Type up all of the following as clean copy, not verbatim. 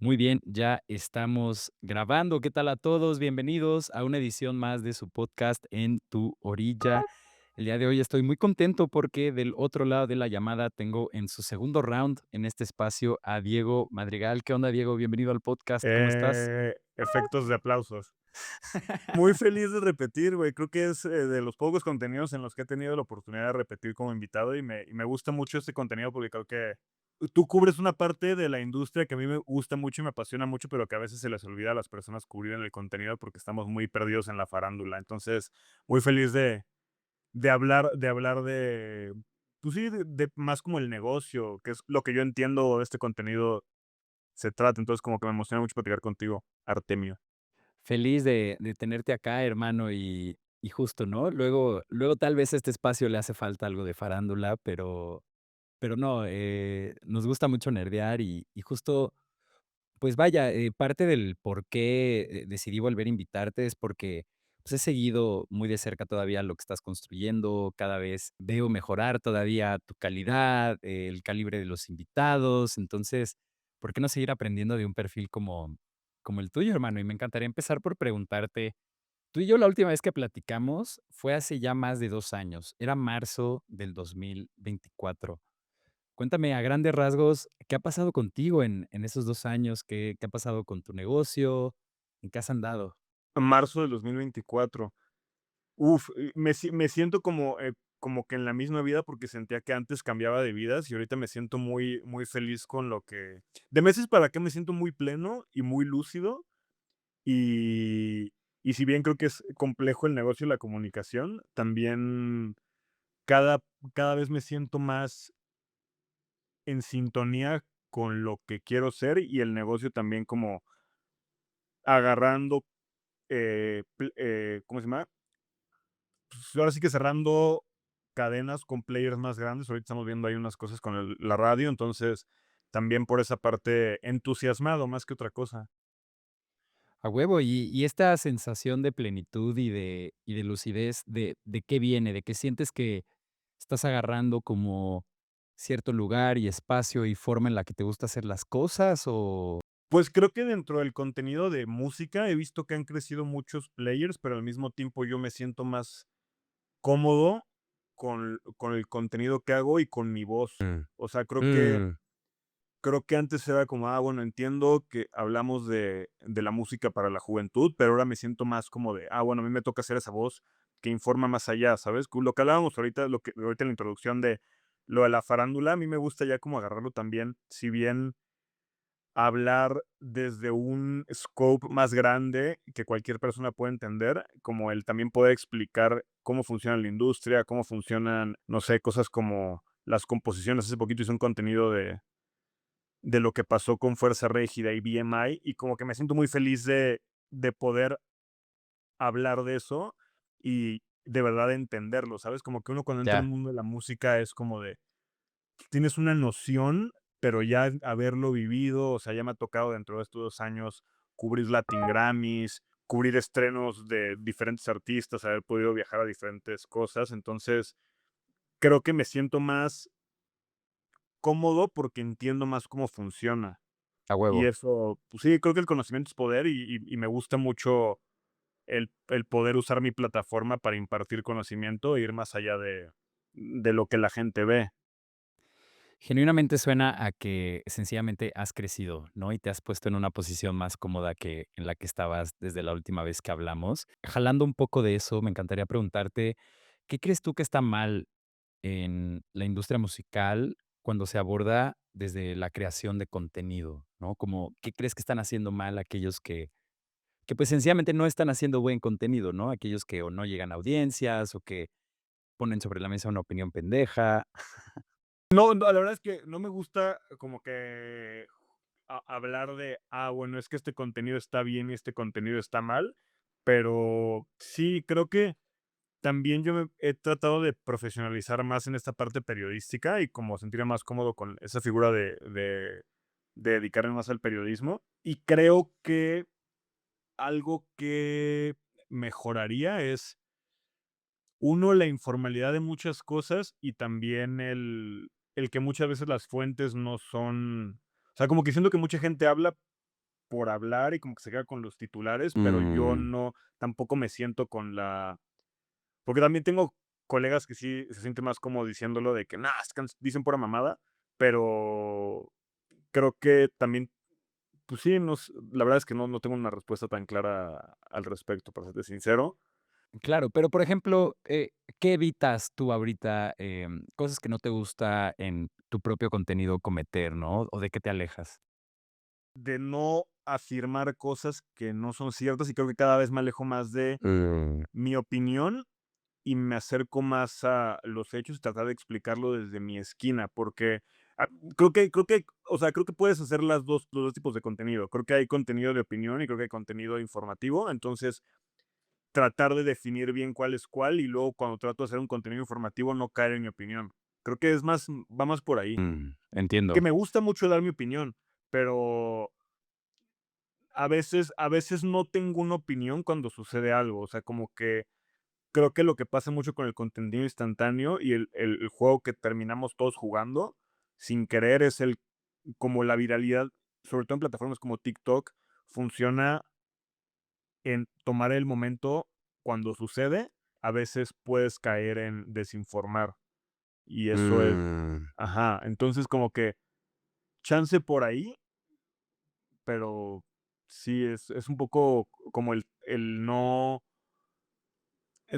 Muy bien, ya estamos grabando. ¿Qué tal a todos? Bienvenidos a una edición más de su podcast En tu orilla. El día de hoy estoy muy contento porque del otro lado de la llamada tengo en su segundo round en este espacio a Diego Madrigal. ¿Qué onda, Diego? Bienvenido al podcast. ¿Cómo estás? Efectos de aplausos. Muy feliz de repetir, güey. Creo que es, de los pocos contenidos en los que he tenido la oportunidad de repetir como invitado y me gusta mucho este contenido porque creo que tú cubres una parte de la industria que a mí me gusta mucho y me apasiona mucho, pero que a veces se les olvida a las personas cubrir en el contenido porque estamos muy perdidos en la farándula. Entonces, muy feliz de hablar de, pues sí, de más como el negocio, que es lo que yo entiendo de este contenido se trata. Entonces, como que me emociona mucho platicar contigo, Artemio. Feliz de tenerte acá, hermano, y justo, ¿no? Luego tal vez a este espacio le hace falta algo de farándula, pero no, nos gusta mucho nerdear y justo, pues vaya, parte del por qué, decidí volver a invitarte es porque, pues, he seguido muy de cerca todavía lo que estás construyendo, cada vez veo mejorar todavía tu calidad, el calibre de los invitados, entonces, ¿por qué no seguir aprendiendo de un perfil como el tuyo, hermano? Y me encantaría empezar por preguntarte, tú y yo la última vez que platicamos fue hace ya más de 2 años, era marzo del 2024. Cuéntame a grandes rasgos, ¿qué ha pasado contigo en esos 2 años? ¿Qué ha pasado con tu negocio? ¿En qué has andado? Marzo del 2024. Uf, me siento como que en la misma vida, porque sentía que antes cambiaba de vidas, y ahorita me siento muy muy feliz con lo que de meses para acá me siento muy pleno y muy lúcido, y y si bien creo que es complejo el negocio y la comunicación, también cada cada vez me siento más en sintonía con lo que quiero ser, y el negocio también como agarrando, ¿cómo se llama? Pues, ahora sí que cerrando cadenas con players más grandes. Ahorita estamos viendo ahí unas cosas con la radio, entonces también por esa parte entusiasmado más que otra cosa. A huevo, y esta sensación de plenitud y de lucidez, ¿de qué viene? ¿De qué sientes que estás agarrando como cierto lugar y espacio y forma en la que te gusta hacer las cosas? O Pues creo que dentro del contenido de música he visto que han crecido muchos players, pero al mismo tiempo yo me siento más cómodo con el contenido que hago y con mi voz. Mm, O sea, mm, creo que antes era como, bueno, entiendo que hablamos de la música para la juventud, pero ahora me siento más como de, bueno, a mí me toca hacer esa voz que informa más allá, ¿sabes? Lo que hablábamos ahorita, lo que ahorita en la introducción de lo de la farándula, a mí me gusta ya como agarrarlo también, si bien hablar desde un scope más grande que cualquier persona puede entender, como él también puede explicar cómo funciona la industria, cómo funcionan, no sé, cosas como las composiciones. Hace poquito hice un contenido de lo que pasó con Fuerza Régida y BMI, y como que me siento muy feliz de poder hablar de eso y de verdad entenderlo, ¿sabes? Como que uno cuando entra al ya. mundo de la música es como de, tienes una noción, pero ya haberlo vivido, o sea, ya me ha tocado dentro de estos 2 años cubrir Latin Grammys, cubrir estrenos de diferentes artistas, haber podido viajar a diferentes cosas. Entonces, creo que me siento más cómodo porque entiendo más cómo funciona. A Y huevo. eso, pues sí, creo que el conocimiento es poder y me gusta mucho el poder usar mi plataforma para impartir conocimiento e ir más allá de lo que la gente ve. Genuinamente suena a que sencillamente has crecido, ¿no? Y te has puesto en una posición más cómoda que en la que estabas desde la última vez que hablamos. Jalando un poco de eso, me encantaría preguntarte, ¿qué crees tú que está mal en la industria musical cuando se aborda desde la creación de contenido, ¿no? Como, ¿qué crees que están haciendo mal aquellos que pues sencillamente no están haciendo buen contenido, ¿no? Aquellos que o no llegan a audiencias o que ponen sobre la mesa una opinión pendeja. No, no, la verdad es que no me gusta como que hablar de, bueno, es que este contenido está bien y este contenido está mal, pero sí, creo que también yo me he tratado de profesionalizar más en esta parte periodística y como sentirme más cómodo con esa figura de dedicarme más al periodismo. Y creo que algo que mejoraría es, uno, la informalidad de muchas cosas y también el que muchas veces las fuentes no son, o sea, como que siento que mucha gente habla, por hablar y como que se queda con los titulares, pero yo Mm, no, tampoco me siento con la, porque también tengo colegas que sí se sienten más como diciéndolo de que, nah, es que dicen pura mamada, pero creo que también, pues sí, no, la verdad es que no tengo una respuesta tan clara al respecto, para serte sincero. claro, pero, por ejemplo, ¿qué evitas tú ahorita, cosas que no te gusta en tu propio contenido cometer, no? ¿O de qué te alejas? De no afirmar cosas que no son ciertas y creo que cada vez me alejo más de Mm. mi opinión y me acerco más a los hechos y tratar de explicarlo desde mi esquina, porque ah, o sea, creo que puedes hacer los dos tipos de contenido. Creo que hay contenido de opinión y creo que hay contenido informativo. Entonces, tratar de definir bien cuál es cuál y luego cuando trato de hacer un contenido informativo no caer en mi opinión. Creo que es más, va más por ahí. Que Entiendo. me gusta mucho dar mi opinión, pero a veces no tengo una opinión cuando sucede algo. O sea, como que creo que lo que pasa mucho con el contenido instantáneo y el juego que terminamos todos jugando sin querer es el como la viralidad, sobre todo en plataformas como TikTok, funciona en tomar el momento cuando sucede. A veces puedes caer en desinformar y eso es, Mm. ajá, entonces como que chance por ahí, pero sí es un poco como el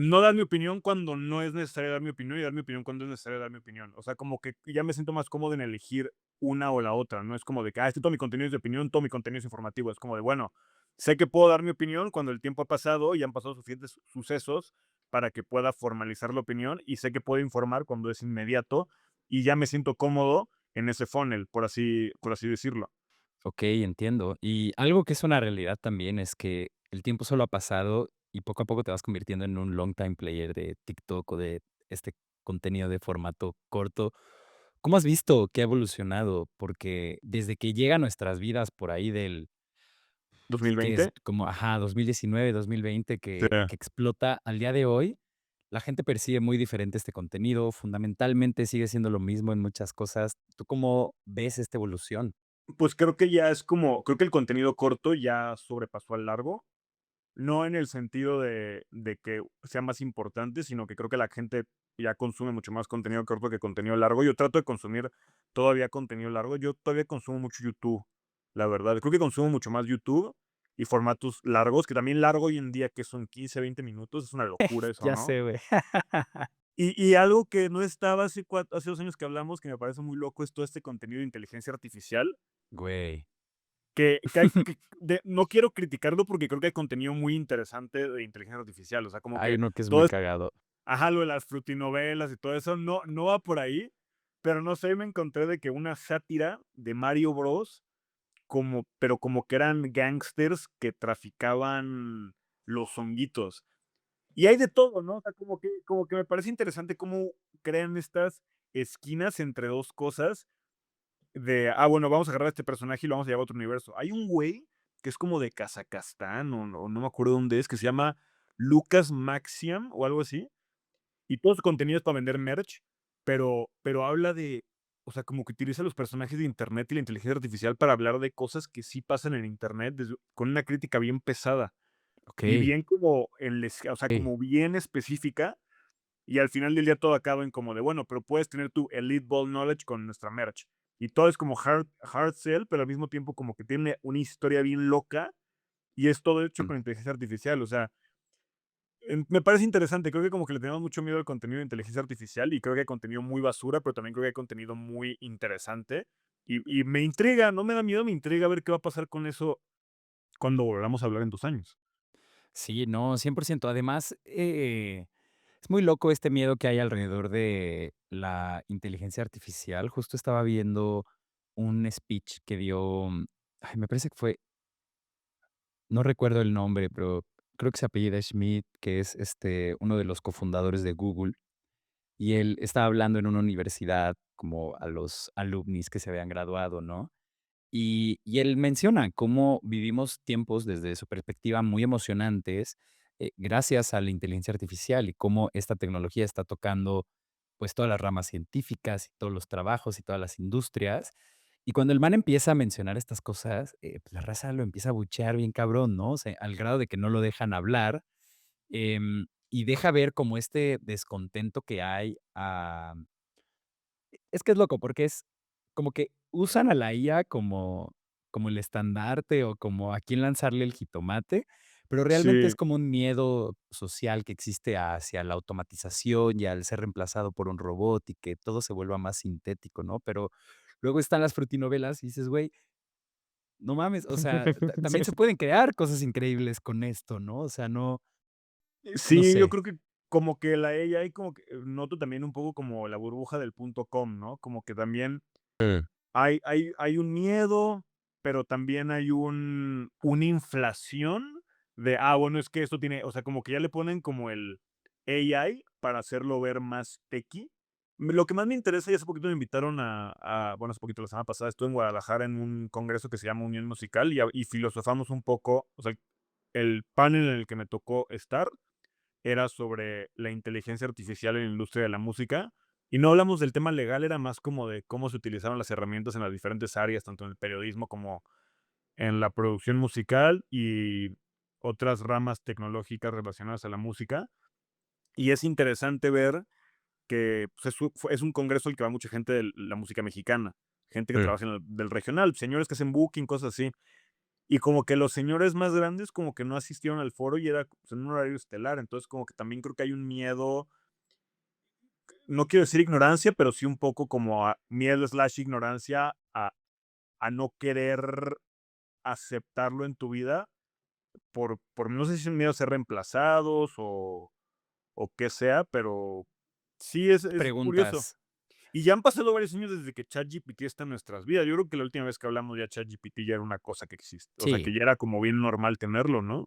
no dar mi opinión cuando no es necesario dar mi opinión y dar mi opinión cuando es necesario dar mi opinión. O sea, como que ya me siento más cómodo en elegir una o la otra. No es como de que, todo mi contenido es de opinión, todo mi contenido es informativo. Es como de, bueno, sé que puedo dar mi opinión cuando el tiempo ha pasado y han pasado suficientes sucesos para que pueda formalizar la opinión y sé que puedo informar cuando es inmediato y ya me siento cómodo en ese funnel, por así decirlo. Okey, entiendo. Y algo que es una realidad también es que el tiempo solo ha pasado y poco a poco te vas convirtiendo en un long time player de TikTok o de este contenido de formato corto. ¿Cómo has visto que ha evolucionado? Porque desde que llega a nuestras vidas por ahí del que es 2020. como, ajá, 2019, 2020 Sí. que explota al día de hoy, la gente percibe muy diferente este contenido, fundamentalmente sigue siendo lo mismo en muchas cosas. ¿Tú cómo ves esta evolución? Pues creo que ya es como, creo que el contenido corto ya sobrepasó al largo. No en el sentido de que sea más importante, sino que creo que la gente ya consume mucho más contenido corto que contenido largo. Yo trato de consumir todavía contenido largo. Yo todavía consumo mucho YouTube, la verdad. Creo que consumo mucho más YouTube y formatos largos, que también largo hoy en día, que son 15 20 minutos, es una locura eso, Ya ¿no? sé, güey. Y algo que no estaba hace 2 años que hablamos, que me parece muy loco, es todo este contenido de inteligencia artificial. Güey. No quiero criticarlo porque creo que hay contenido muy interesante de inteligencia artificial, o sea, como Hay que uno que es muy todo es, cagado. ajá, lo de las frutinovelas y todo eso, no va por ahí, pero no sé, me encontré de que una sátira de Mario Bros, pero como que eran gángsters que traficaban los honguitos. Y hay de todo, ¿no? O sea, como que me parece interesante cómo crean estas esquinas entre 2 cosas de, bueno, vamos a agarrar a este personaje y lo vamos a llevar a otro universo. Hay un güey que es como de Kazajstán o no me acuerdo dónde es, que se llama Lucas Maxiam o algo así, y todo su contenido es para vender merch, pero habla de, o sea, como que utiliza los personajes de Internet y la inteligencia artificial para hablar de cosas que sí pasan en Internet con una crítica bien pesada y Okey, bien como o sea, okey. como bien específica, y al final del día todo acaba en como de, bueno, pero puedes tener tu Elite Ball Knowledge con nuestra merch. Y todo es como hard sell, pero al mismo tiempo como que tiene una historia bien loca y es todo hecho Mm. con inteligencia artificial. O sea, me parece interesante. Creo que como que le tenemos mucho miedo al contenido de inteligencia artificial y creo que hay contenido muy basura, pero también creo que hay contenido muy interesante. Y me intriga, no me da miedo, me intriga ver qué va a pasar con eso cuando volvamos a hablar en 2 años. Sí, no, 100%. Además, es muy loco este miedo que hay alrededor de la inteligencia artificial. Justo estaba viendo un speech que dio, ay, me parece que fue, no recuerdo el nombre, pero creo que se apellida Schmidt, que es, uno de los cofundadores de Google, y él estaba hablando en una universidad como a los alumnis que se habían graduado, ¿no? Y él menciona cómo vivimos tiempos desde su perspectiva muy emocionantes, gracias a la inteligencia artificial y cómo esta tecnología está tocando, pues, todas las ramas científicas y todos los trabajos y todas las industrias. Y cuando el man empieza a mencionar estas cosas, pues, la raza lo empieza a abuchear bien cabrón, ¿no? O sea, al grado de que no lo dejan hablar, y deja ver como este descontento que hay, es que es loco, porque es como que usan a la IA como el estandarte o como a quién lanzarle el jitomate, pero realmente Sí, es como un miedo social que existe hacia la automatización y al ser reemplazado por un robot y que todo se vuelva más sintético, ¿no? Pero luego están las frutinovelas y dices: "Güey, no mames", o sea, también se pueden crear cosas increíbles con esto, ¿no? O sea, no sí, yo sé. creo que como que la AI como que noto también un poco como la burbuja del punto com, ¿no? Como que también hay un miedo, pero también hay una inflación de, bueno, es que esto tiene, o sea, como que ya le ponen como el AI para hacerlo ver más techy. Lo que más me interesa, y hace poquito me invitaron bueno, hace poquito, la semana pasada, estuve en Guadalajara en un congreso que se llama Unión Musical y filosofamos un poco, o sea, el panel en el que me tocó estar era sobre la inteligencia artificial en la industria de la música. Y no hablamos del tema legal, era más como de cómo se utilizaron las herramientas en las diferentes áreas, tanto en el periodismo como en la producción musical y otras ramas tecnológicas relacionadas a la música. Y es interesante ver que pues, es un congreso al que va mucha gente de la música mexicana, gente que trabaja en del regional, señores que hacen booking, cosas así. Y como que los señores más grandes como que no asistieron al foro y era, pues, en un horario estelar. Entonces, como que también creo que hay un miedo, no quiero decir ignorancia, pero sí un poco como a miedo slash ignorancia a no querer aceptarlo en tu vida por no sé si es un miedo a ser reemplazados o qué sea, pero sí es curioso. Preguntas. Y ya han pasado varios años desde que ChatGPT está en nuestras vidas. Yo creo que la última vez que hablamos ya ChatGPT ya era una cosa que existe, o sea, que Sí. ya era como bien normal tenerlo, ¿no?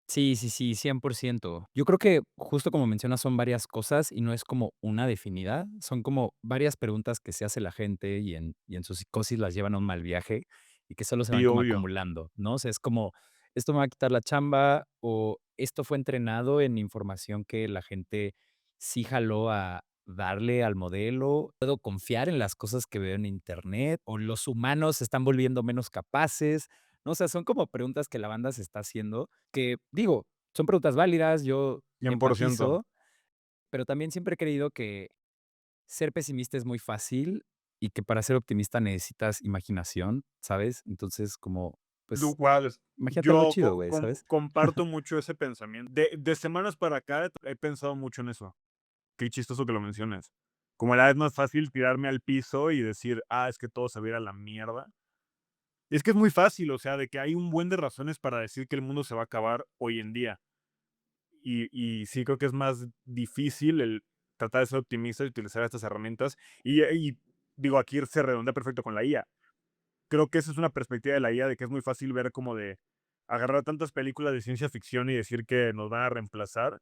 Sí, sí, sí, 100%. Yo creo que justo como mencionas son varias cosas y no es como una definida, son como varias preguntas que se hace la gente y en su psicosis las llevan a un mal viaje y que solo se Sí, van como obvio. acumulando, ¿no? O sea, es como, esto me va a quitar la chamba o esto fue entrenado en información que la gente sí jaló a darle al modelo. ¿Puedo confiar en las cosas que veo en Internet o los humanos se están volviendo menos capaces? ¿No? O sea, son como preguntas que la banda se está haciendo que, digo, son preguntas válidas, yo 100%. empatizo, pero también siempre he creído que ser pesimista es muy fácil y que para ser optimista necesitas imaginación, ¿sabes? Entonces, como, pues, Igual, imagínate algo yo chido, güey, ¿sabes? comparto mucho ese pensamiento. De semanas para acá he pensado mucho en eso. Qué chistoso que lo menciones. Como la es más fácil tirarme al piso y decir, es que todo se va a ir a la mierda. Es que es muy fácil, o sea, de que hay un buen de razones para decir que el mundo se va a acabar hoy en día. Y sí creo que es más difícil el tratar de ser optimista y utilizar estas herramientas. Y digo, aquí se redondea perfecto con la IA. Creo que esa es una perspectiva de la IA de que es muy fácil ver como de agarrar tantas películas de ciencia ficción y decir que nos van a reemplazar.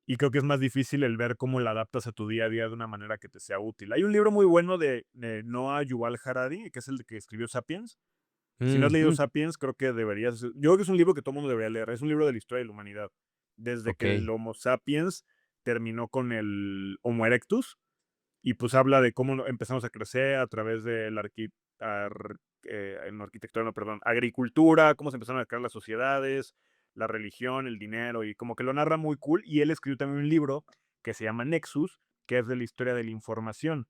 Y creo que es más difícil el ver cómo la adaptas a tu día a día de una manera que te sea útil. Hay un libro muy bueno de Noah Yuval Harari, que es el que escribió Sapiens. Si no has leído Ujú, Sapiens, creo que deberías. Yo creo que es un libro que todo el mundo debería leer. Es un libro de la historia de la humanidad. Desde que el okey, Homo sapiens terminó con el Homo erectus y pues habla de cómo empezamos a crecer a través de la no, arquitectura, no, perdón, agricultura, cómo se empezaron a crear las sociedades, la religión, el dinero, y como que lo narra muy cool. Y él escribió también un libro que se llama Nexus, que es de la historia de la información.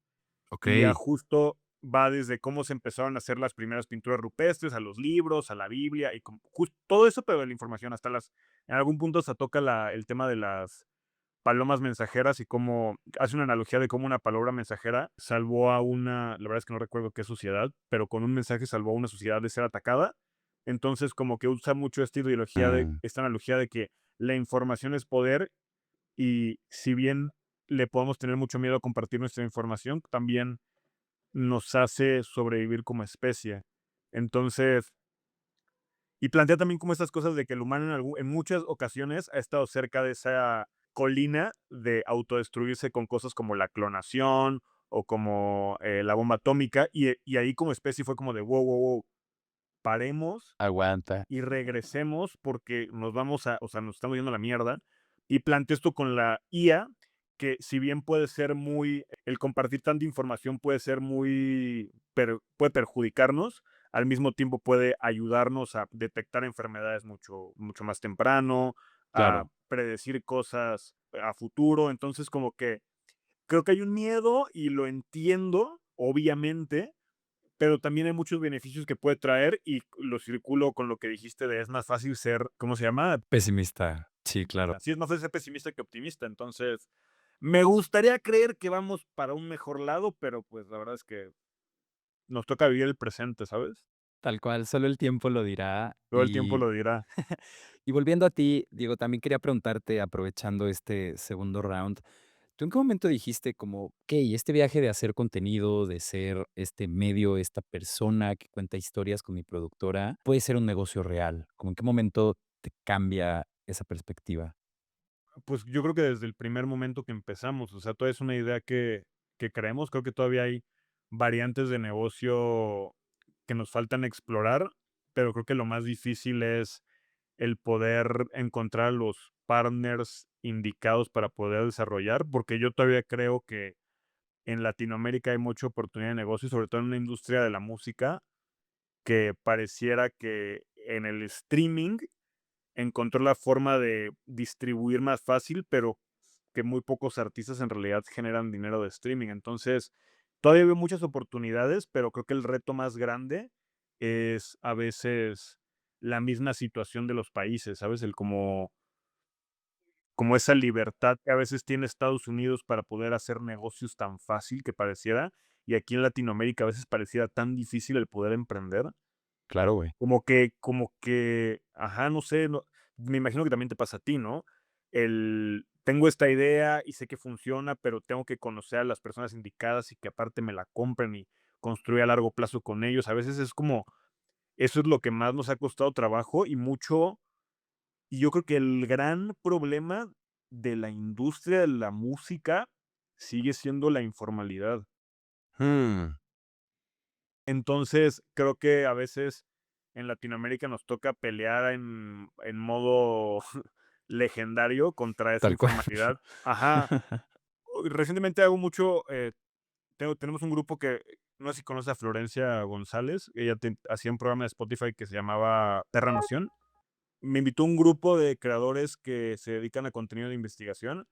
Y ya okey. justo va desde cómo se empezaron a hacer las primeras pinturas rupestres, a los libros, a la Biblia, y todo eso, pero de la información, en algún punto se toca el tema de las palomas mensajeras y cómo hace una analogía de cómo una palabra mensajera salvó a la verdad es que no recuerdo qué sociedad, pero con un mensaje salvó a una sociedad de ser atacada. Entonces, como que usa mucho Ah, esta analogía de que la información es poder y si bien le podemos tener mucho miedo a compartir nuestra información, también nos hace sobrevivir como especie. Entonces, y plantea también como estas cosas de que el humano en muchas ocasiones ha estado cerca de esa colina de autodestruirse con cosas como la clonación o como la bomba atómica, y ahí como especie fue como de wow, wow, wow, paremos aguanta. y regresemos porque o sea, nos estamos yendo a la mierda. Y planteé esto con la IA, que si bien puede ser el compartir tanta información puede ser muy puede perjudicarnos, al mismo tiempo puede ayudarnos a detectar enfermedades mucho más temprano, a Claro, predecir cosas a futuro. Entonces, como que creo que hay un miedo y lo entiendo, obviamente, pero también hay muchos beneficios que puede traer y lo circulo con lo que dijiste de es más fácil ser, ¿cómo se llama? pesimista. Sí, claro. Sí, es más fácil ser pesimista que optimista. Entonces, me gustaría creer que vamos para un mejor lado, pero pues la verdad es que nos toca vivir el presente, ¿sabes? Tal cual, solo el tiempo lo dirá. Todo el tiempo lo dirá. Y volviendo a ti, Diego, también quería preguntarte, aprovechando este segundo round, ¿tú en qué momento dijiste como, okey, este viaje de hacer contenido, de ser este medio, esta persona que cuenta historias con mi productora, puede ser un negocio real? ¿Cómo en qué momento te cambia esa perspectiva? Pues yo creo que desde el primer momento que empezamos, o sea, toda es una idea que creemos, creo que todavía hay variantes de negocio que nos faltan explorar, pero creo que lo más difícil es el poder encontrar los partners indicados para poder desarrollar, porque yo todavía creo que en Latinoamérica hay mucha oportunidad de negocio, sobre todo en la industria de la música, que pareciera que en el streaming encontró la forma de distribuir más fácil, pero que muy pocos artistas en realidad generan dinero de streaming. Entonces, todavía veo muchas oportunidades, pero creo que el reto más grande es a veces la misma situación de los países, ¿sabes? El como esa libertad que a veces tiene Estados Unidos para poder hacer negocios tan fácil que pareciera, y aquí en Latinoamérica a veces pareciera tan difícil el poder emprender. Claro, güey. Como que, ajá, no sé, no, me imagino que también te pasa a ti, ¿no? Tengo esta idea y sé que funciona, pero tengo que conocer a las personas indicadas y que aparte me la compren y construir a largo plazo con ellos. A veces es como, eso es lo que más nos ha costado trabajo y mucho, y yo creo que el gran problema de la industria de la música sigue siendo la informalidad. Mm, Entonces, creo que a veces en Latinoamérica nos toca pelear en modo legendario contra esa tal cual. informalidad. Ajá. Recientemente hago mucho, tenemos un grupo que, no sé si conoces a Florencia González, ella hacía un programa de Spotify que se llamaba Terra Noción. Me invitó un grupo de creadores que se dedican a contenido de investigación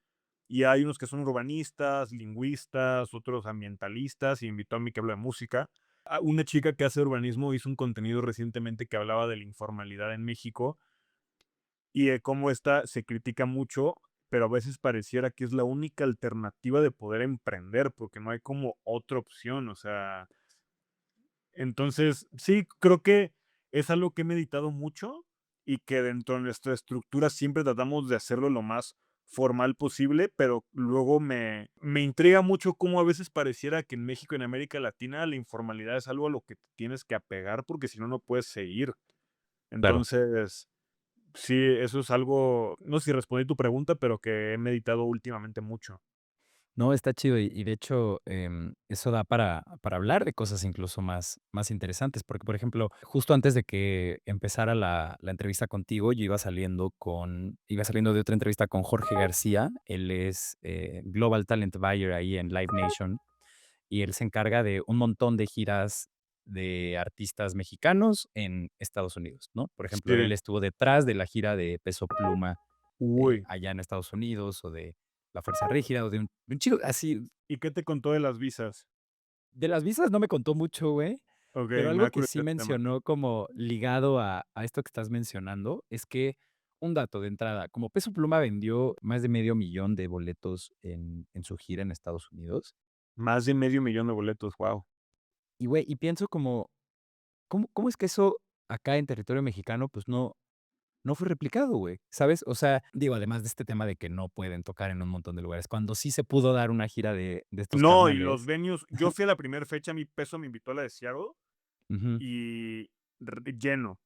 y hay unos que son urbanistas, lingüistas, otros ambientalistas, y invitó a mí que habla de música. Una chica que hace urbanismo hizo un contenido recientemente que hablaba de la informalidad en México y de cómo esta se critica mucho, pero a veces pareciera que es la única alternativa de poder emprender, porque no hay como otra opción, o sea, entonces, sí, creo que es algo que he meditado mucho y que dentro de nuestra estructura siempre tratamos de hacerlo lo más formal posible, pero luego me intriga mucho cómo a veces pareciera que en México y en América Latina la informalidad es algo a lo que te tienes que apegar porque si no, no puedes seguir. Claro. Entonces, sí, eso es algo, no sé si respondí tu pregunta, pero que he meditado últimamente mucho. No, está chido y de hecho, eso da para hablar de cosas incluso más interesantes, porque, por ejemplo, justo antes de que empezara la entrevista contigo, yo iba saliendo de otra entrevista con Jorge García. Él es, Global Talent Buyer ahí en Live Nation, y él se encarga de un montón de giras de artistas mexicanos en Estados Unidos, ¿no? Por ejemplo, él Sí. estuvo detrás de la gira de Peso Pluma, Uy, allá en Estados Unidos, o de La Fuerza Rígida, o de un chico así. ¿y qué te contó de las visas? De las visas no me contó mucho, güey, Ok, pero me algo da que sí curiosidad el tema. mencionó como ligado a esto que estás mencionando, es que un dato de entrada, como Peso Pluma vendió más de medio millón de boletos en su gira en Estados Unidos, Más de medio millón de boletos, wow. y güey, y pienso como, ¿cómo es que eso acá en territorio mexicano, pues no fue replicado, güey? ¿Sabes? O sea, digo, además de este tema de que no pueden tocar en un montón de lugares, cuando sí se pudo dar una gira de estos No, y los carnales. venues, yo fui a la primera fecha, mi Peso me invitó a la de Seattle Ujú. y lleno.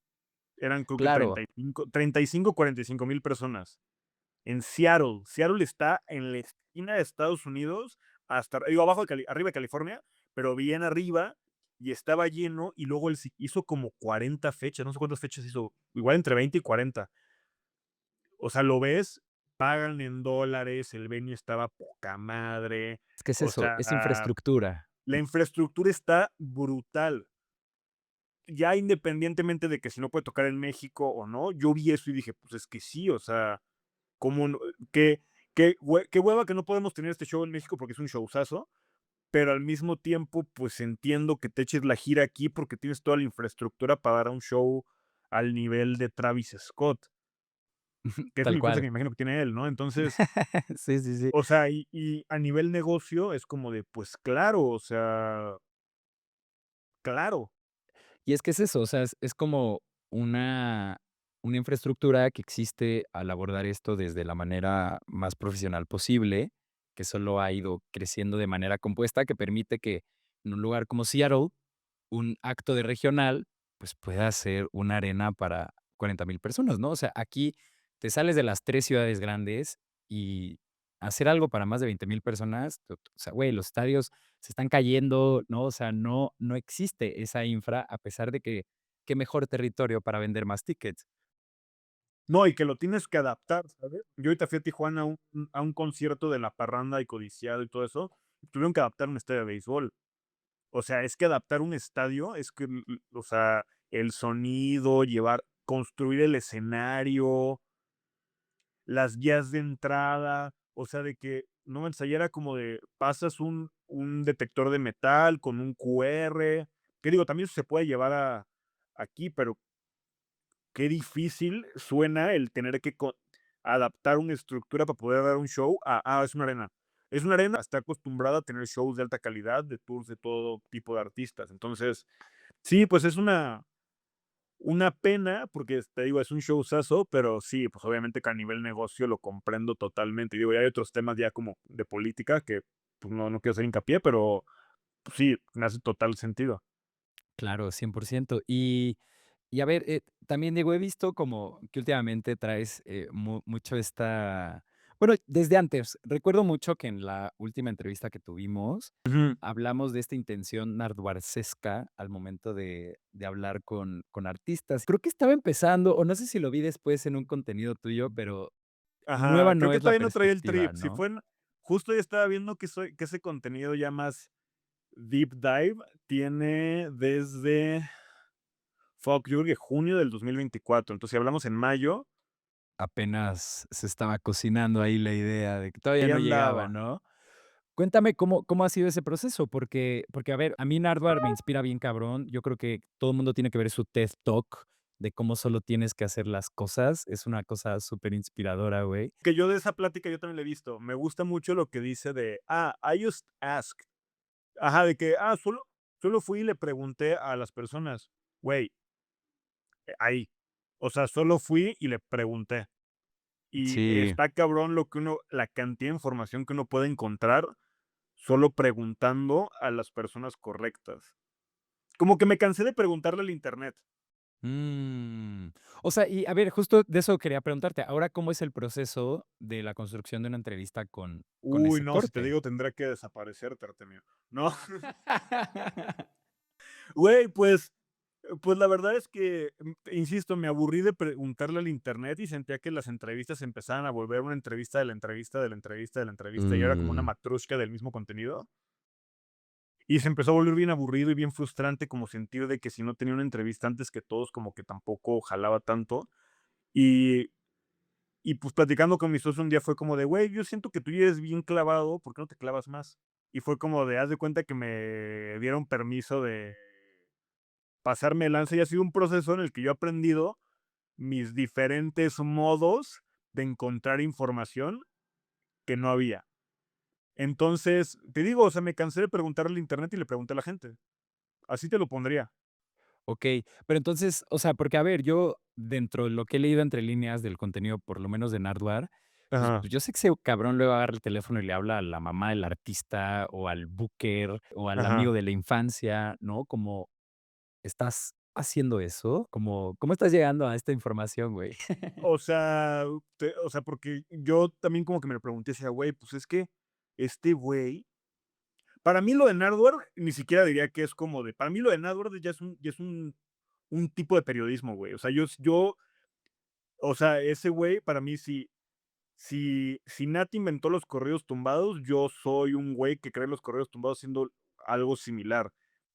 Eran creo que Claro, 35, 45,000 personas. En Seattle. Seattle está en la esquina de Estados Unidos, hasta, digo, abajo de arriba de California, pero bien arriba, y estaba lleno, y luego él hizo como 40 fechas, no sé cuántas fechas hizo, igual entre 20 y 40. O sea, lo ves, pagan en dólares, el venue estaba poca madre, es que es o eso, sea, es infraestructura. La infraestructura está brutal. Ya independientemente de que si no puede tocar en México o no, yo vi eso y dije: "Pues es que sí, o sea, ¿cómo no? Qué hueva que no podemos tener este show en México porque es un showzazo, pero al mismo tiempo, pues entiendo que te eches la gira aquí porque tienes toda la infraestructura para dar un show al nivel de Travis Scott", que es la Tal influencia cual. que me imagino que tiene él, ¿no? Entonces, Sí, sí, sí. o sea, y a nivel negocio es como de, pues claro, o sea, claro. Y es que es eso, o sea, es como una una infraestructura que existe al abordar esto desde la manera más profesional posible, que solo ha ido creciendo de manera compuesta, que permite que en un lugar como Seattle, un acto de regional, pues, pueda ser una arena para 40,000 personas, ¿no? O sea, aquí te sales de las 3 ciudades grandes y hacer algo para más de 20,000 personas, o sea, güey, los estadios se están cayendo, ¿no? O sea, no existe esa infra, a pesar de que qué mejor territorio para vender más tickets. No, y que lo tienes que adaptar, ¿sabes? Yo ahorita fui a Tijuana a un concierto de La Parranda y Codiciado y todo eso, y tuvieron que adaptar un estadio de béisbol. O sea, es que adaptar un estadio es que, o sea, el sonido, construir el escenario, las guías de entrada, o sea, de que no ensayara como de pasas un detector de metal con un QR, que digo, también eso se puede llevar aquí, pero qué difícil suena el tener que adaptar una estructura para poder dar un show es una arena. Es una arena, está acostumbrada a tener shows de alta calidad, de tours de todo tipo de artistas. Entonces, sí, pues es una pena, porque te digo, es un showzazo, pero sí, pues obviamente que a nivel negocio lo comprendo totalmente. Y digo, ya hay otros temas ya como de política que pues no quiero hacer hincapié, pero pues, sí, me hace total sentido. Claro, 100%. Y a ver, también, digo, he visto como que últimamente traes, mucho esta bueno, desde antes, recuerdo mucho que en la última entrevista que tuvimos, Ujú. hablamos de esta intención nardwarsesca al momento de hablar con artistas. Creo que estaba empezando, o no sé si lo vi después en un contenido tuyo, pero Ajá, nueva creo no que es la todavía no traía el perspectiva, trip. Si ¿no? fue justo ya estaba viendo que ese contenido ya más deep dive tiene desde, fuck, yo creo que junio del 2024. Entonces, si hablamos en mayo, Apenas se estaba cocinando ahí la idea de que todavía ahí no llegaba, andaba. ¿no? Cuéntame cómo ha sido ese proceso, porque, a ver, a mí Nardwuar me inspira bien cabrón. Yo creo que todo el mundo tiene que ver su TED Talk de cómo solo tienes que hacer las cosas. Es una cosa súper inspiradora, güey. Que yo de esa plática yo también la he visto. Me gusta mucho lo que dice de, I just ask. Ajá, de que, solo fui y le pregunté a las personas, güey, ahí. O sea, solo fui y le pregunté. Y Sí. está cabrón la cantidad de información que uno puede encontrar solo preguntando a las personas correctas. Como que me cansé de preguntarle al internet. Mm. O sea, y a ver, justo de eso quería preguntarte. Ahora, ¿cómo es el proceso de la construcción de una entrevista con Uy, ese no, si te corte? digo tendrá que desaparecerte, Artemio. No, güey, pues la verdad es que, insisto, me aburrí de preguntarle al internet y sentía que las entrevistas empezaban a volver una entrevista de la entrevista de la entrevista de la entrevista y era como una Mm, matrushka del mismo contenido. Y se empezó a volver bien aburrido y bien frustrante, como sentir de que si no tenía una entrevista antes que todos, como que tampoco jalaba tanto. Y, y pues platicando con mi socio un día fue como de, güey, yo siento que tú ya eres bien clavado, ¿por qué no te clavas más? Y fue como de, haz de cuenta que me dieron permiso de pasarme el lance y ha sido un proceso en el que yo he aprendido mis diferentes modos de encontrar información que no había. Entonces, te digo, o sea, me cansé de preguntarle al internet y le pregunté a la gente. Así te lo pondría. okey. Pero entonces, o sea, porque, a ver, yo dentro de lo que he leído entre líneas del contenido, por lo menos de Nardwuar, Ajá, pues yo sé que ese cabrón luego agarra el teléfono y le habla a la mamá del artista, o al booker, o al amigo ajá. de la infancia, ¿no? Como, ¿estás haciendo eso? Como, ¿cómo estás llegando a esta información, güey? O sea, porque yo también como que me lo pregunté, decía, güey, pues es que este güey, para mí lo de Nardwuar ni siquiera diría que es como de, para mí lo de Nardwuar ya es un tipo de periodismo, güey. O sea, o sea, ese güey, para mí, si Nat inventó los corridos tumbados, yo soy un güey que cree en los corridos tumbados siendo algo similar.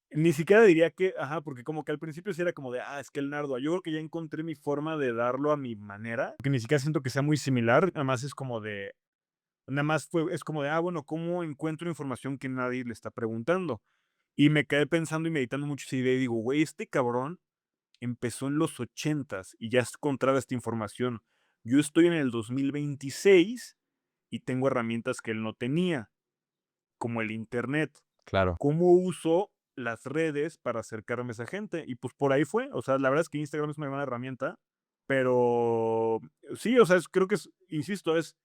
Ni siquiera diría que ajá, porque como que al principio sí era como de, es que el nardo, yo creo que ya encontré mi forma de darlo a mi manera, que ni siquiera siento que sea muy similar, nada más es como de nada más fue es como de, bueno, ¿cómo encuentro información que nadie le está preguntando? Y me quedé pensando y meditando mucho esa idea y digo, güey, este cabrón empezó en los ochentas y ya encontraba esta información. Yo estoy en el 2026 y tengo herramientas que él no tenía, como el Internet. Claro. ¿Cómo uso las redes para acercarme a esa gente? Y pues por ahí fue. O sea, la verdad es que Instagram es una buena herramienta, pero sí, o sea, creo que es, insisto, es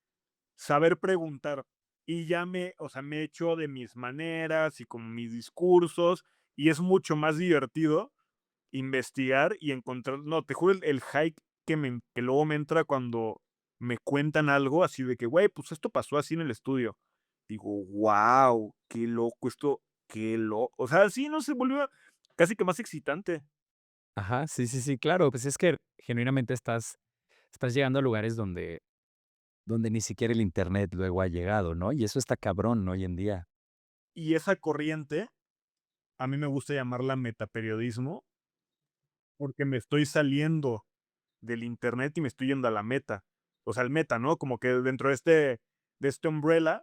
saber preguntar. Y ya o sea, me echo de mis maneras y con mis discursos y es mucho más divertido investigar y encontrar no, te juro el hype que luego me entra cuando me cuentan algo así de que: "Güey, pues esto pasó así en el estudio". Digo: "Guau, qué loco esto, qué loco". O sea, sí, no se volvió casi que más excitante. Ajá, sí, sí, sí, claro, pues es que genuinamente estás llegando a lugares donde ni siquiera el Internet luego ha llegado, ¿no? Y eso está cabrón hoy en día. Y esa corriente, a mí me gusta llamarla metaperiodismo, porque me estoy saliendo del Internet y me estoy yendo a la meta. O sea, el meta, ¿no? Como que dentro de este umbrella,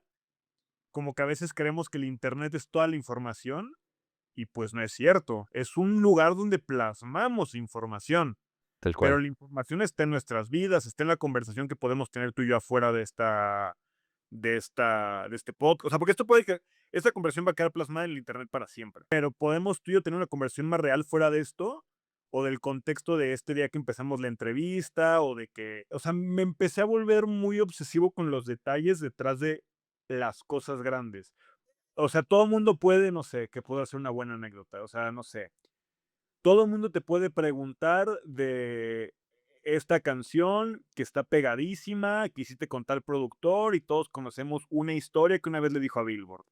como que a veces creemos que el Internet es toda la información y pues no es cierto. Es un lugar donde plasmamos información, Tal pero cual. la información está en nuestras vidas, está en la conversación que podemos tener tú y yo afuera de este podcast. O sea, porque esto puede que esta conversación va a quedar plasmada en el Internet para siempre. Pero podemos tú y yo tener una conversación más real fuera de esto o del contexto de este día que empezamos la entrevista o de que, o sea, me empecé a volver muy obsesivo con los detalles detrás de las cosas grandes. O sea, todo el mundo puede, no sé, que puedo hacer una buena anécdota. O sea, no sé, todo el mundo te puede preguntar de esta canción que está pegadísima, que hiciste con tal productor y todos conocemos una historia que una vez le dijo a Billboard.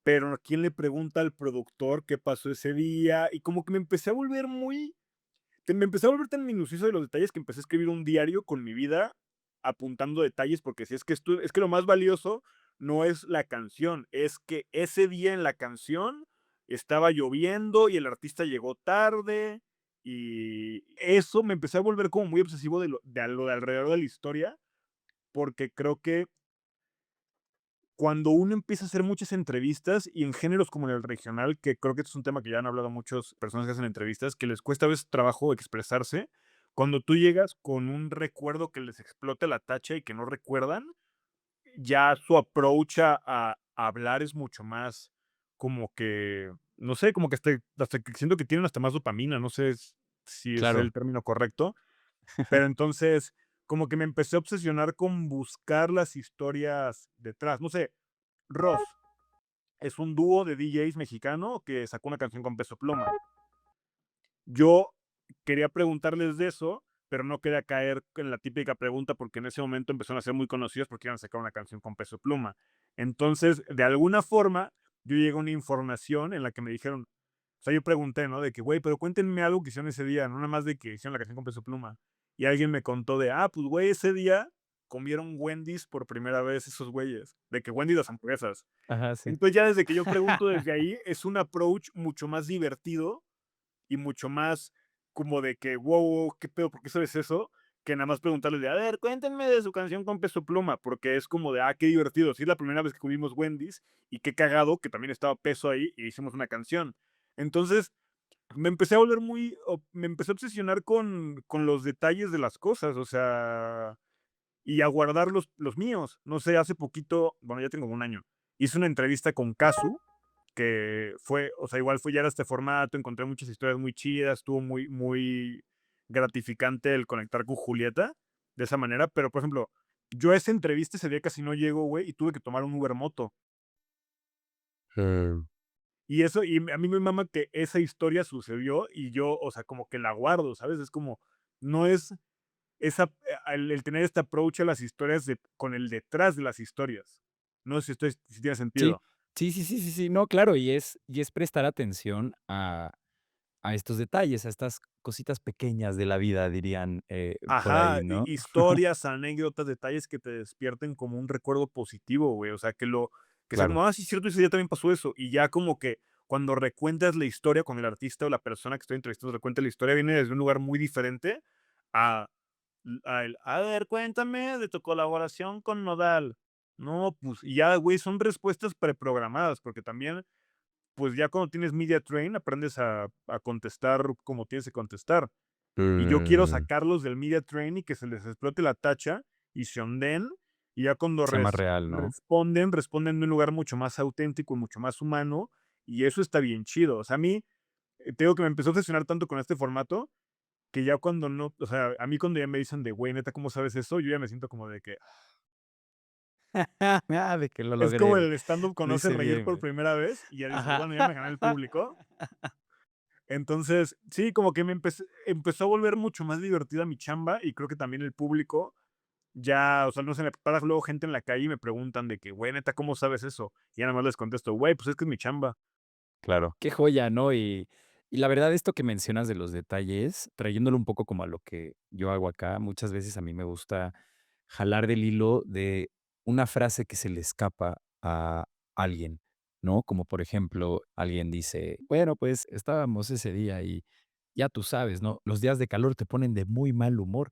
Pero ¿quién le pregunta al productor qué pasó ese día? Y como que me empecé a volver me empecé a volver tan minucioso de los detalles que empecé a escribir un diario con mi vida, apuntando detalles, porque si es que es que lo más valioso no es la canción, es que ese día en la canción estaba lloviendo y el artista llegó tarde, y eso me empecé a volver como muy obsesivo lo de alrededor de la historia, porque creo que cuando uno empieza a hacer muchas entrevistas y en géneros como en el regional, que creo que este es un tema que ya han hablado muchas personas que hacen entrevistas, que les cuesta a veces trabajo expresarse, cuando tú llegas con un recuerdo que les explota la tacha y que no recuerdan, ya su approach a hablar es mucho más como que, no sé, como que hasta que siento que tienen hasta más dopamina, no sé si es Claro. el término correcto, pero entonces como que me empecé a obsesionar con buscar las historias detrás. No sé, Ross es un dúo de DJs mexicano que sacó una canción con Peso Pluma. Yo quería preguntarles de eso, pero no quería caer en la típica pregunta porque en ese momento empezaron a ser muy conocidos porque iban a sacar una canción con Peso Pluma. Entonces, de alguna forma, yo llegué a una información en la que me dijeron, o sea, yo pregunté, ¿no? De que, güey, pero cuéntenme algo que hicieron ese día, no nada más de que hicieron la canción con Peso Pluma. Y alguien me contó de, pues, güey, ese día comieron Wendy's por primera vez esos güeyes, de que Wendy's las hamburguesas. Ajá, sí. Entonces ya desde que yo pregunto desde ahí, es un approach mucho más divertido y mucho más como de que, wow, qué pedo, ¿por qué sabes eso? Que nada más preguntarles de, a ver, cuéntenme de su canción con Peso Pluma, porque es como de, qué divertido. Sí, es la primera vez que comimos Wendy's y qué cagado que también estaba Peso ahí y hicimos una canción. Entonces, me empecé a volver me empecé a obsesionar con los detalles de las cosas, o sea, y a guardar los míos. No sé, hace poquito, bueno, ya tengo un año, hice una entrevista con Casu, que fue, o sea, igual fue ya era este formato, encontré muchas historias muy chidas, estuvo muy, muy gratificante el conectar con Julieta de esa manera, pero por ejemplo, yo a esa entrevista ese día casi no llego, güey, y tuve que tomar un Uber Moto. Y eso, y a mí me mama que esa historia sucedió y yo, o sea, como que la guardo, ¿sabes? Es como, no es el tener este approach a las historias con el detrás de las historias. No sé si tiene Sí, sentido. sí, sí, sí, sí, sí. No, claro, y es prestar atención a estos detalles, a estas cositas pequeñas de la vida, dirían, por Ajá, ahí, ¿no? historias, anécdotas, detalles que te despierten como un recuerdo positivo, güey. O sea, que sea claro. como, sí, cierto, ese día también pasó eso. Y ya como que cuando recuentas la historia con el artista o la persona que estoy entrevistando, recuenta la historia, viene desde un lugar muy diferente a, a ver, cuéntame de tu colaboración con Nodal. No, pues, y ya, güey, son respuestas preprogramadas, porque también, pues ya cuando tienes media train, aprendes a contestar como tienes que contestar. Y yo quiero Mm, sacarlos del media train y que se les explote la tacha y se ondeen. Y ya cuando sea más real, ¿no? responden de un lugar mucho más auténtico y mucho más humano. Y eso está bien chido. O sea, a mí, te digo que me empezó a obsesionar tanto con este formato que ya cuando no, o sea, a mí cuando ya me dicen de, güey, neta, ¿cómo sabes eso? Yo ya me siento como de que De que lo es como logré. el stand-up Lo conoce hice reír bien, por güey. primera vez y ya dices, Ajá. bueno, ya me gané el público. Entonces, sí, como que empezó a volver mucho más divertida mi chamba y creo que también el público ya, o sea, no sé, me para luego gente en la calle y me preguntan de que, güey, neta, ¿cómo sabes eso? Y ya nada más les contesto, güey, pues es que es mi chamba. Claro. Qué joya, ¿no? Y la verdad, esto que mencionas de los detalles, trayéndolo un poco como a lo que yo hago acá, muchas veces a mí me gusta jalar del hilo de una frase que se le escapa a alguien, ¿no? Como por ejemplo, alguien dice, bueno, pues estábamos ese día y ya tú sabes, ¿no? Los días de calor te ponen de muy mal humor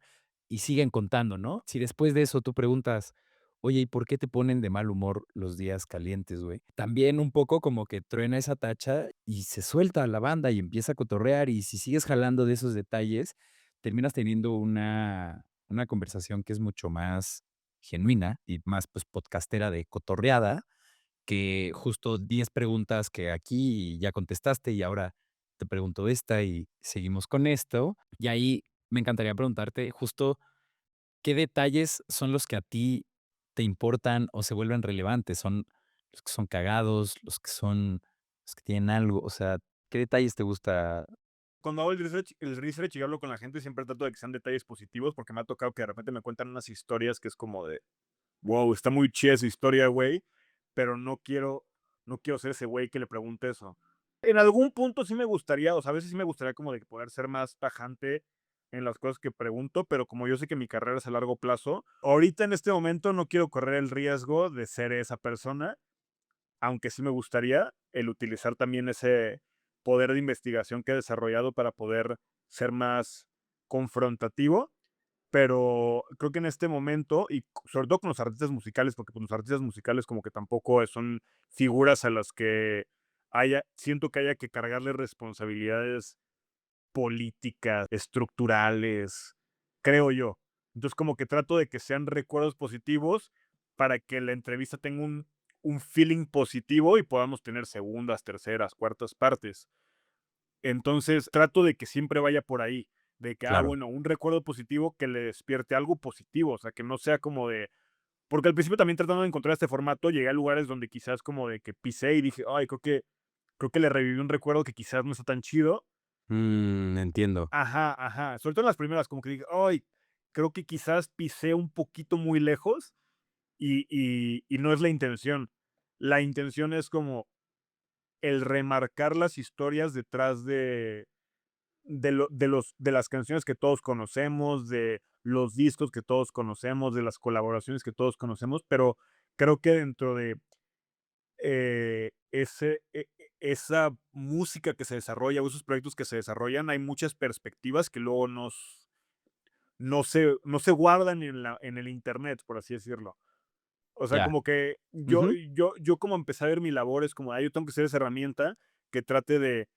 y siguen contando, ¿no? Si después de eso tú preguntas, oye, ¿y por qué te ponen de mal humor los días calientes, güey? También un poco como que truena esa tacha y se suelta la banda y empieza a cotorrear, y si sigues jalando de esos detalles, terminas teniendo una conversación que es mucho más genuina y más, pues, podcastera de cotorreada, que justo 10 preguntas que aquí ya contestaste y ahora te pregunto esta y seguimos con esto. Y ahí me encantaría preguntarte justo, ¿qué detalles son los que a ti te importan o se vuelven relevantes? ¿Son los que son cagados, los que tienen algo? O sea, ¿qué detalles te gusta? Cuando hago el research y hablo con la gente, siempre trato de que sean detalles positivos, porque me ha tocado que de repente me cuentan unas historias que es como de, wow, está muy chida esa historia, güey, pero no quiero ser ese güey que le pregunte eso. En algún punto sí me gustaría, o sea, a veces sí me gustaría como de poder ser más tajante en las cosas que pregunto, pero como yo sé que mi carrera es a largo plazo, ahorita en este momento no quiero correr el riesgo de ser esa persona, aunque sí me gustaría el utilizar también ese poder de investigación que he desarrollado para poder ser más confrontativo, pero creo que en este momento, y sobre todo con los artistas musicales, porque pues, los artistas musicales como que tampoco son figuras a las que siento que haya que cargarle responsabilidades políticas, estructurales, creo yo. Entonces como que trato de que sean recuerdos positivos para que la entrevista tenga un feeling positivo y podamos tener segundas, terceras, cuartas partes. Entonces, trato de que siempre vaya por ahí, de que, Claro. bueno, un recuerdo positivo que le despierte algo positivo, o sea, que no sea como de porque al principio también tratando de encontrar este formato, llegué a lugares donde quizás como de que pisé y dije: "Ay, creo que le reviví un recuerdo que quizás no está tan chido". Entiendo. Ajá, ajá, sobre todo en las primeras, como que dije: "Ay, creo que quizás pisé un poquito muy lejos", y no es la intención. La intención es como el remarcar las historias detrás de las canciones que todos conocemos, de los discos que todos conocemos, de las colaboraciones que todos conocemos, pero creo que dentro de esa música que se desarrolla o esos proyectos que se desarrollan, hay muchas perspectivas que luego no se guardan en el internet, por así decirlo. O sea, Ya. como que yo, Ujú. yo, yo como empecé a ver mi labor es como, yo tengo que ser esa herramienta que trate de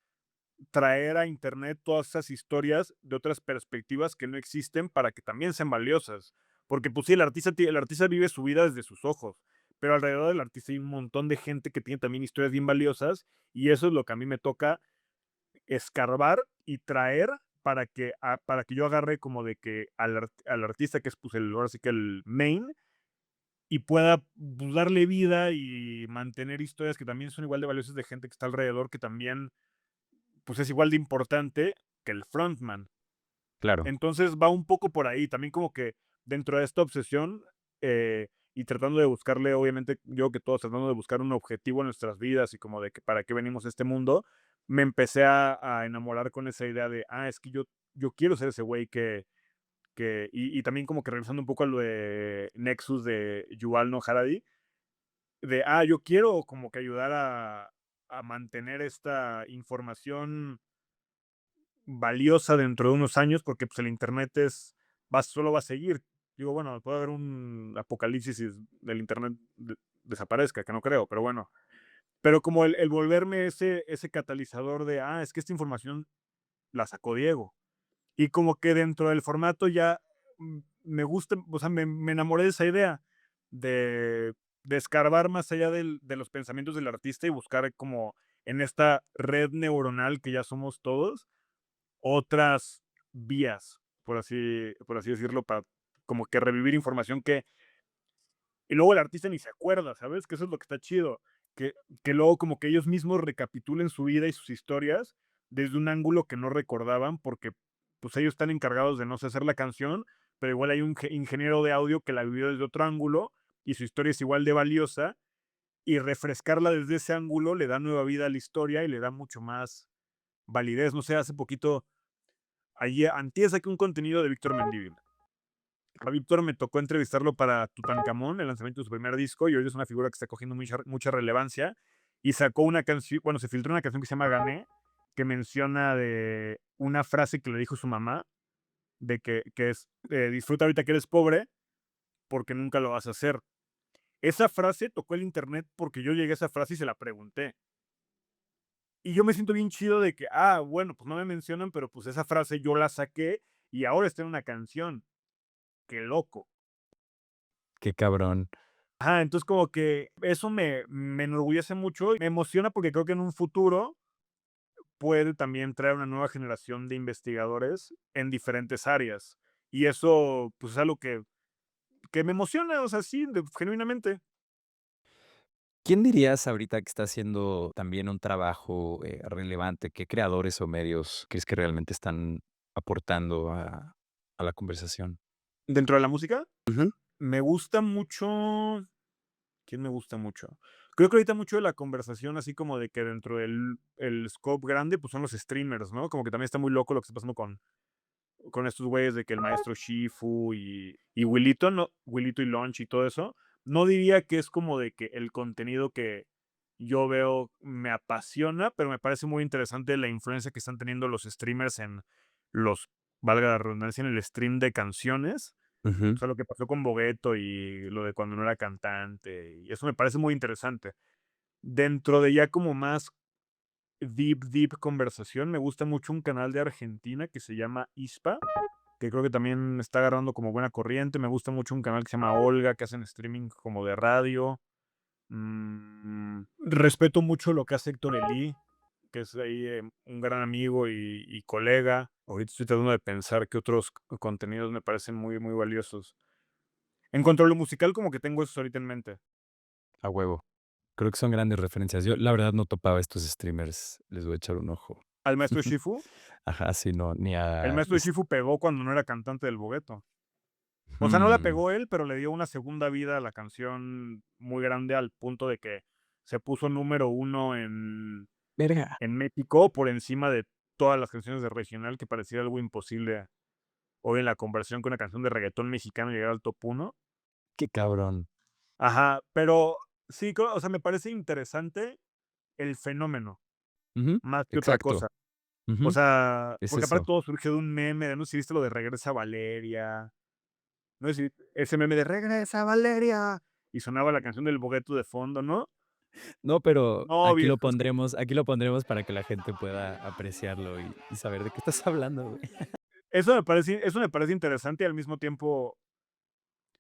traer a internet todas esas historias de otras perspectivas que no existen para que también sean valiosas. Porque pues sí, el artista vive su vida desde sus ojos, pero alrededor del artista hay un montón de gente que tiene también historias bien valiosas y eso es lo que a mí me toca escarbar y traer para que yo agarre como de que al artista que es pues ahora sí que el main y pueda pues, darle vida y mantener historias que también son igual de valiosas de gente que está alrededor que también pues es igual de importante que el frontman. Claro. Entonces va un poco por ahí, también como que dentro de esta obsesión y tratando de buscarle, obviamente, yo que todos tratando de buscar un objetivo en nuestras vidas y como de que para qué venimos a este mundo, me empecé a enamorar con esa idea de, es que yo quiero ser ese güey y también como que regresando un poco a lo de Nexus de Yuval Noah Harari, yo quiero como que ayudar a mantener esta información valiosa dentro de unos años, porque, pues, el Internet solo va a seguir. Digo, bueno, puede haber un apocalipsis y del Internet desaparezca, que no creo, pero bueno. Pero como el volverme ese catalizador de, es que esta información la sacó Diego. Y como que dentro del formato ya me gusta, o sea, me enamoré de esa idea de, de escarbar más allá de los pensamientos del artista y buscar como en esta red neuronal que ya somos todos, otras vías, por así decirlo, para como que revivir información y luego el artista ni se acuerda, ¿sabes? Que eso es lo que está chido, que, que luego como que ellos mismos recapitulen su vida y sus historias desde un ángulo que no recordaban, porque pues ellos están encargados de no sé hacer la canción, pero igual hay un ingeniero de audio que la vivió desde otro ángulo y su historia es igual de valiosa y refrescarla desde ese ángulo le da nueva vida a la historia y le da mucho más validez. No sé, hace poquito, ayer, antier saqué un contenido de Víctor Mendívil. A Víctor me tocó entrevistarlo para Tutankamón, el lanzamiento de su primer disco, y hoy es una figura que está cogiendo mucha relevancia. Y sacó una canción, bueno, se filtró una canción que se llama Gané, que menciona de una frase que le dijo su mamá, de que es, disfruta ahorita que eres pobre, porque nunca lo vas a hacer. Esa frase tocó el internet porque yo llegué a esa frase y se la pregunté. Y yo me siento bien chido de que, bueno, pues no me mencionan, pero pues esa frase yo la saqué y ahora está en una canción. Qué loco. Qué cabrón. Entonces como que eso me enorgullece mucho y me emociona porque creo que en un futuro puede también traer una nueva generación de investigadores en diferentes áreas. Y eso, pues, es algo que me emociona, o sea, sí, genuinamente. ¿Quién dirías ahorita que está haciendo también un trabajo, relevante? ¿Qué creadores o medios crees que realmente están aportando a la conversación? Dentro de la música, Ujú. me gusta mucho. ¿Quién me gusta mucho? Creo que ahorita mucho de la conversación, así como de que dentro del el scope grande, pues son los streamers, ¿no? Como que también está muy loco lo que está pasando con estos güeyes de que el maestro Shifu y Willito, no, Willito y Launch y todo eso, no diría que es como de que el contenido que yo veo me apasiona, pero me parece muy interesante la influencia que están teniendo los streamers en los, valga la redundancia, en el stream de canciones. O Ujú. sea, lo que pasó con Bogueto y lo de cuando no era cantante, y eso me parece muy interesante. Dentro de ya como más deep conversación, me gusta mucho un canal de Argentina que se llama ISPA, que creo que también está agarrando como buena corriente. Me gusta mucho un canal que se llama Olga, que hacen streaming como de radio. Respeto mucho lo que hace Héctor Elí, que es ahí un gran amigo y colega. Ahorita estoy tratando de pensar qué otros contenidos me parecen muy, muy valiosos. En cuanto a lo musical, como que tengo eso ahorita en mente. A huevo. Creo que son grandes referencias. Yo, la verdad, no topaba a estos streamers. Les voy a echar un ojo. Al maestro Shifu, Ajá, sí, no, ni el a maestro Shifu pegó cuando no era cantante del Bogueto. O sea, no la mm, pegó él, pero le dio una segunda vida a la canción muy grande al punto de que se puso número uno verga, en México por encima de todas las canciones de regional, que parecía algo imposible hoy en la conversión que una canción de reggaetón mexicano llegara al top uno. qué cabrón. Ajá, pero sí, o sea, me parece interesante el fenómeno, Ujú, más que otra exacto. cosa. O Ujú, sea, es porque aparte eso. todo surgió de un meme, de no sé si viste lo de Regresa Valeria, no sé si ese meme de Regresa Valeria, y sonaba la canción del Bogueto de fondo, ¿no? No, pero No, viejo, es que aquí lo pondremos para que la gente pueda apreciarlo y saber de qué estás hablando, güey. eso me parece interesante y al mismo tiempo,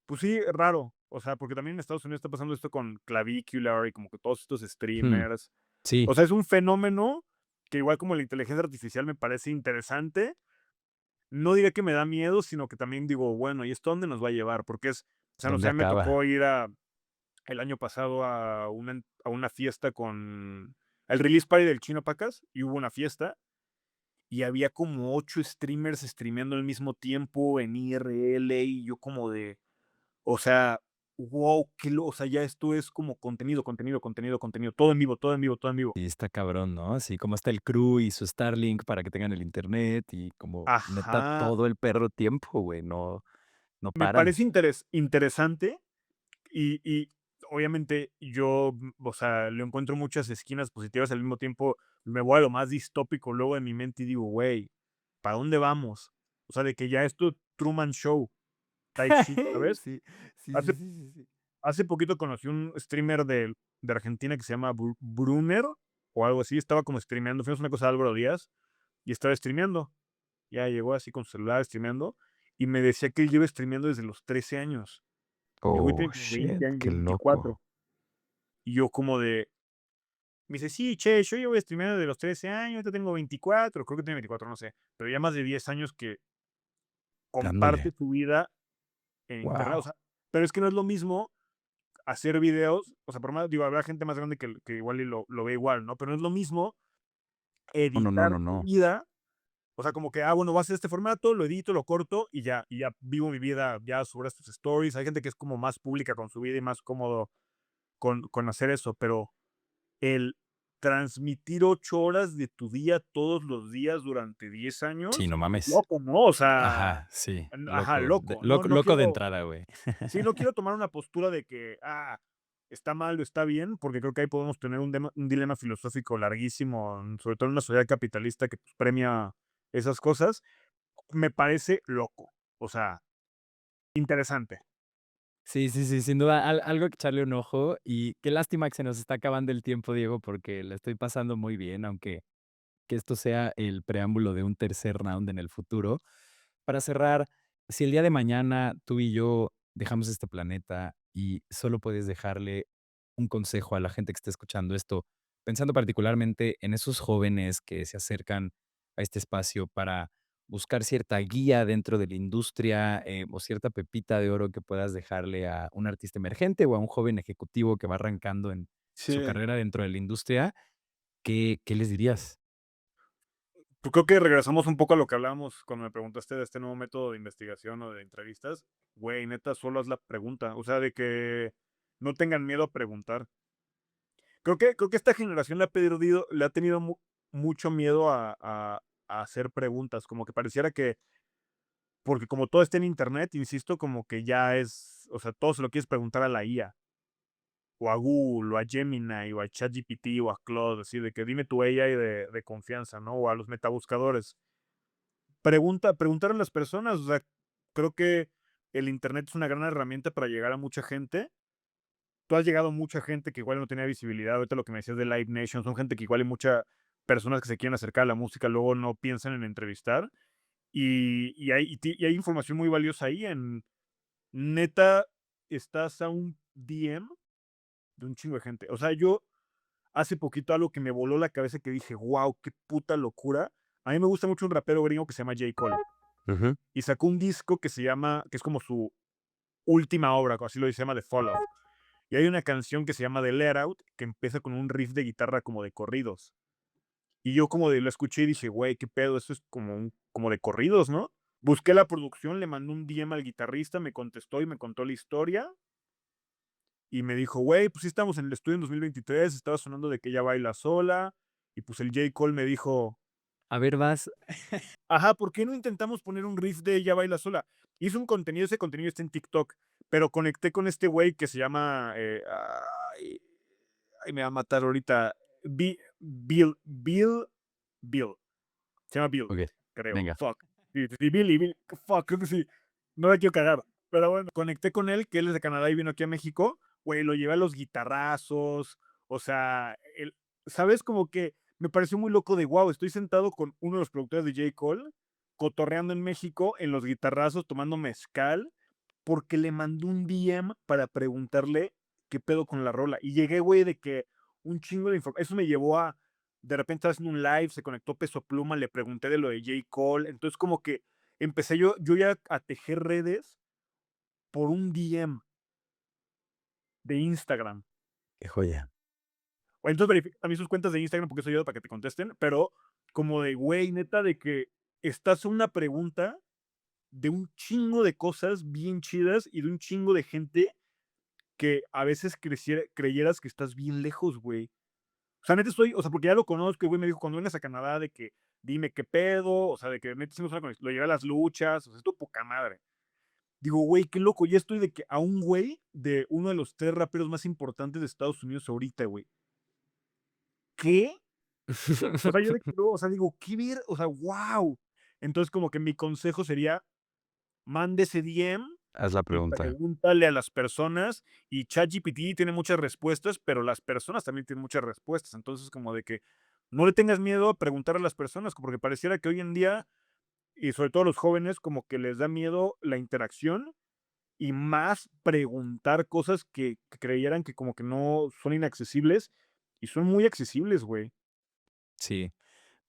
pues sí, raro. O sea, porque también en Estados Unidos está pasando esto con Clavicular y como que todos estos Ujú, streamers. sí, O sea, es un fenómeno que igual como la inteligencia artificial me parece interesante. No diría que me da miedo, sino que también digo, bueno, ¿y esto dónde nos va a llevar? Porque o sea, no ¿dónde sé, me acaba? tocó ir el año pasado a una fiesta con el release party del Chino Pacas y hubo una fiesta y había como 8 streamers streameando al mismo tiempo en IRL y yo como de, o sea, wow, o sea, ya esto es como contenido, todo en vivo, todo en vivo, todo en vivo. Sí, está cabrón, ¿no? Así como está el crew y su Starlink para que tengan el internet y como neta Ajá, todo el perro tiempo, güey, no me paran. parece interesante y obviamente yo, o sea, le encuentro muchas esquinas positivas, al mismo tiempo me voy a lo más distópico luego en mi mente y digo: "Güey, ¿para dónde vamos?". O sea, de que ya esto Truman Show type shit, ¿sabes? Sí, sí, Hace sí, sí, sí, sí. hace poquito conocí un streamer de Argentina que se llama Brunner o algo así, estaba como streameando, fuimos a una cosa de Álvaro Díaz y estaba streameando. Ya llegó así con su celular streameando y me decía que él lleva streameando desde los 13 años. El güey Oh, tiene como shit, 20 años, qué 24. loco. Y yo como de me dice: "Sí, che, yo llevo streameando desde los 13 años, ahorita tengo 24", creo que tiene 24, no sé, pero ya más de 10 años que Dándole. comparte su vida en Internet, o Wow. sea, pero es que no es lo mismo hacer videos, o sea, por más digo, habrá gente más grande que igual y lo ve igual, ¿no? Pero no es lo mismo No, no, no, editar no, tu no. vida, o sea, como que, bueno, voy a hacer este formato, lo edito, lo corto y ya vivo mi vida, ya subes tus stories. Hay gente que es como más pública con su vida y más cómodo con hacer eso, pero el transmitir 8 horas de tu día todos los días durante 10 Sí, años, no mames. loco, ¿no? O sea, Ajá, sí, ajá, loco, loco. No loco de quiero entrada, güey. sí, no quiero tomar una postura de que, está mal o está bien, porque creo que ahí podemos tener un dilema filosófico larguísimo, sobre todo en una sociedad capitalista que, pues, premia esas cosas. Me parece loco, o sea, interesante. Sí, sí, sí, sin duda, algo que echarle un ojo, y qué lástima que se nos está acabando el tiempo, Diego, porque la estoy pasando muy bien, aunque que esto sea el preámbulo de un tercer round en el futuro. Para cerrar, si el día de mañana tú y yo dejamos este planeta y solo puedes dejarle un consejo a la gente que esté escuchando esto, pensando particularmente en esos jóvenes que se acercan a este espacio para buscar cierta guía dentro de la industria, o cierta pepita de oro que puedas dejarle a un artista emergente o a un joven ejecutivo que va arrancando en su Sí. carrera dentro de la industria, ¿qué les dirías? Pues creo que regresamos un poco a lo que hablábamos cuando me preguntaste de este nuevo método de investigación o de entrevistas. Güey, neta, solo haz la pregunta. O sea, de que no tengan miedo a preguntar. Creo que esta generación le ha tenido mucho miedo a hacer preguntas. Como que pareciera que, porque como todo está en internet, insisto, como que ya es, o sea, todo se lo quieres preguntar a la IA, o a Google, o a Gemini, o a ChatGPT, o a Claude, así de que dime tu AI de confianza, ¿no? O a los metabuscadores. Preguntar a las personas, o sea, creo que el Internet es una gran herramienta para llegar a mucha gente. Tú has llegado a mucha gente que igual no tenía visibilidad, ahorita lo que me decías de Live Nation, son gente que igual hay muchas personas que se quieren acercar a la música, luego no piensan en entrevistar, y hay información muy valiosa ahí en neta, estás a un DM de un chingo de gente. O sea, yo hace poquito algo que me voló la cabeza que dije: "Guau, qué puta locura". A mí me gusta mucho un rapero gringo que se llama J. Cole. Ujú. Y sacó un disco que es como su última obra, así lo dice, se llama The Fall Off. Y hay una canción que se llama The Let Out, que empieza con un riff de guitarra como de corridos. Y yo como de lo escuché y dije: "Güey, qué pedo, eso es como de corridos, ¿no?". Busqué la producción, le mandé un DM al guitarrista, me contestó y me contó la historia, y me dijo: "Güey, pues sí estamos en el estudio en 2023, estaba sonando de que ella baila sola", y pues el J. Cole me dijo: A ver, vas. Ajá, ¿por qué no intentamos poner un riff de Ella baila sola? Hice un contenido, ese contenido está en TikTok, pero conecté con este güey que se llama, me va a matar ahorita, Bill, se llama Bill, Okey, creo, venga. fuck. Sí, sí, sí, Billy, fuck, creo que sí. No la quiero cagar, pero bueno, conecté con él, que él es de Canadá y vino aquí a México, güey, lo llevé a los guitarrazos, o sea, ¿sabes? Como que me pareció muy loco de, wow, estoy sentado con uno de los productores de J. Cole, cotorreando en México, en los guitarrazos, tomando mezcal, porque le mandó un DM para preguntarle qué pedo con la rola. Y llegué, güey, de que un chingo de información. Eso me llevó a, de repente estaba haciendo un live, se conectó Peso Pluma, le pregunté de lo de J. Cole. Entonces, como que empecé yo ya a tejer redes por un DM de Instagram. Qué joya. O entonces verifica también sus cuentas de Instagram porque eso ayuda para que te contesten, pero como de, güey, neta, de que estás a una pregunta de un chingo de cosas bien chidas y de un chingo de gente que a veces creyeras que estás bien lejos, güey. O sea, neta estoy, o sea, porque ya lo conozco y güey me dijo, cuando vengas a Canadá, de que dime qué pedo, o sea, de que neta hicimos una lo llevé a las luchas, o sea, es tu poca madre. Digo, güey, qué loco, ya estoy de que a un güey de uno de los 3 raperos más importantes de Estados Unidos ahorita, güey. ¿Qué? O sea, yo de que no, o sea, digo, qué ver, o sea, guau. Entonces, como que mi consejo sería, mande ese DM Haz la y pregunta. pregúntale a las personas, y ChatGPT tiene muchas respuestas, pero las personas también tienen muchas respuestas. Entonces, como de que no le tengas miedo a preguntar a las personas, porque pareciera que hoy en día, y sobre todo los jóvenes, como que les da miedo la interacción y más preguntar cosas que creyeran que como que no son inaccesibles, y son muy accesibles, güey. Sí.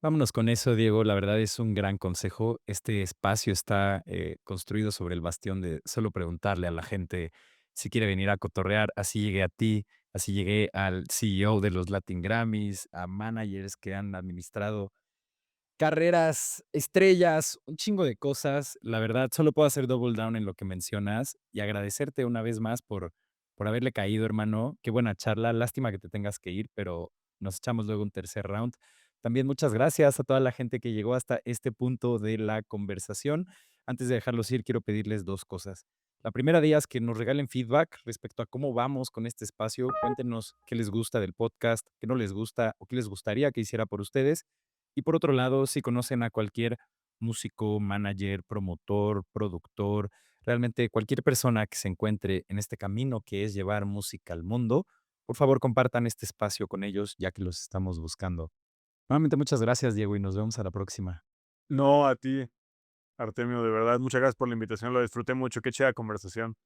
Vámonos con eso, Diego. La verdad es un gran consejo. Este espacio está construido sobre el bastión de solo preguntarle a la gente si quiere venir a cotorrear. Así llegué a ti, así llegué al CEO de los Latin Grammys, a managers que han administrado carreras, estrellas, un chingo de cosas. La verdad, solo puedo hacer double down en lo que mencionas y agradecerte una vez más por haberle caído, hermano. Qué buena charla. Lástima que te tengas que ir, pero nos echamos luego un tercer round. También muchas gracias a toda la gente que llegó hasta este punto de la conversación. Antes de dejarlos ir, quiero pedirles dos cosas. La primera de ellas, que nos regalen feedback respecto a cómo vamos con este espacio. Cuéntenos qué les gusta del podcast, qué no les gusta o qué les gustaría que hiciera por ustedes. Y por otro lado, si conocen a cualquier músico, manager, promotor, productor, realmente cualquier persona que se encuentre en este camino que es llevar música al mundo, por favor compartan este espacio con ellos ya que los estamos buscando. Nuevamente muchas gracias, Diego, y nos vemos a la próxima. No, a ti, Artemio, de verdad, muchas gracias por la invitación, lo disfruté mucho, qué chida conversación.